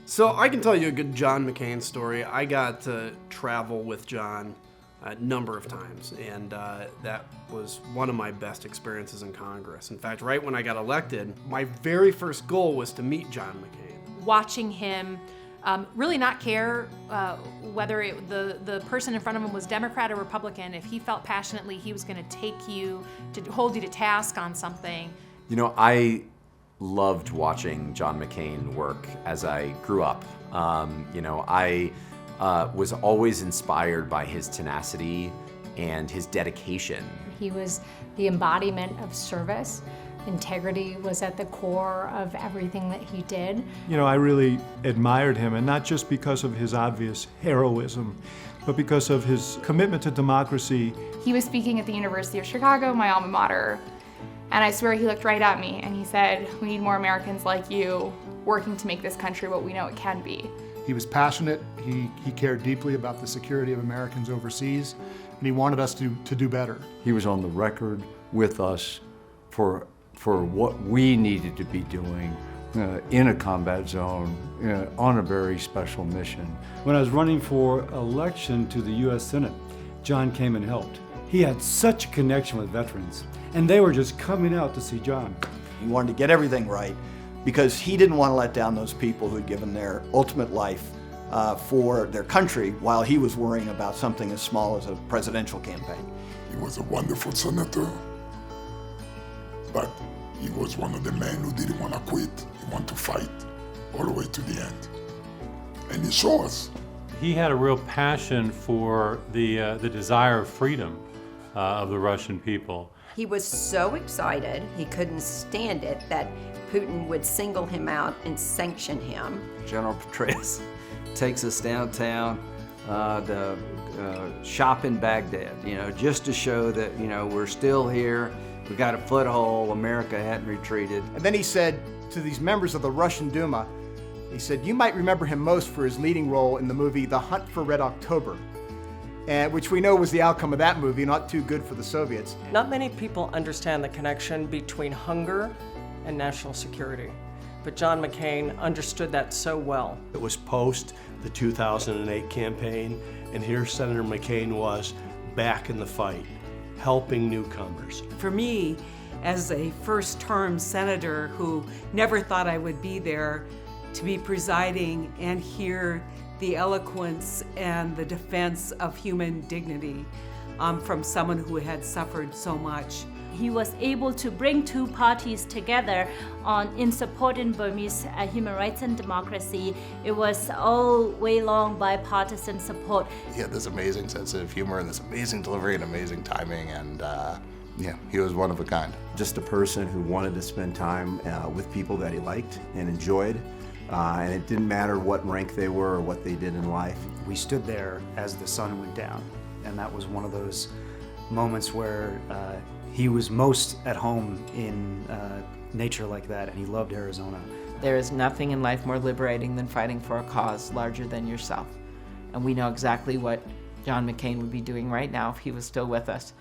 So I can tell you a good John McCain story. I got to travel with John a number of times, and that was one of my best experiences in Congress. In fact, right when I got elected, my very first goal was to meet John McCain. Watching him really not care whether the person in front of him was Democrat or Republican. If he felt passionately he was going to take you, to hold you to task on something. You know, I loved watching John McCain work as I grew up. I was always inspired by his tenacity and his dedication. He was the embodiment of service. Integrity was at the core of everything that he did. You know, I really admired him, and not just because of his obvious heroism, but because of his commitment to democracy. He was speaking at the University of Chicago, my alma mater, and I swear he looked right at me and he said, "We need more Americans like you working to make this country what we know it can be." He was passionate, he cared deeply about the security of Americans overseas, and he wanted us to do better. He was on the record with us for what we needed to be doing in a combat zone, on a very special mission. When I was running for election to the U.S. Senate, John came and helped. He had such a connection with veterans, and they were just coming out to see John. He wanted to get everything right because he didn't want to let down those people who had given their ultimate life for their country while he was worrying about something as small as a presidential campaign. He was a wonderful senator, but he was one of the men who didn't want to quit. He wanted to fight all the way to the end. And he saw us. He had a real passion for the desire of freedom of the Russian people. He was so excited, he couldn't stand it that Putin would single him out and sanction him. General Petraeus takes us downtown to shop in Baghdad, just to show that, we're still here, we got a foothold, America hadn't retreated. And then he said to these members of the Russian Duma, he said, "You might remember him most for his leading role in the movie The Hunt for Red October," which we know was the outcome of that movie, not too good for the Soviets. Not many people understand the connection between hunger and national security, but John McCain understood that so well. It was post the 2008 campaign, and here Senator McCain was back in the fight, helping newcomers. For me, as a first-term senator who never thought I would be there, to be presiding and hear the eloquence and the defense of human dignity from someone who had suffered so much. He was able to bring two parties together in support in Burmese human rights and democracy. It was all way long bipartisan support. He had this amazing sense of humor and this amazing delivery and amazing timing, and he was one of a kind. Just a person who wanted to spend time with people that he liked and enjoyed. And it didn't matter what rank they were or what they did in life. We stood there as the sun went down, and that was one of those moments where he was most at home in nature like that, and he loved Arizona. There is nothing in life more liberating than fighting for a cause larger than yourself. And we know exactly what John McCain would be doing right now if he was still with us.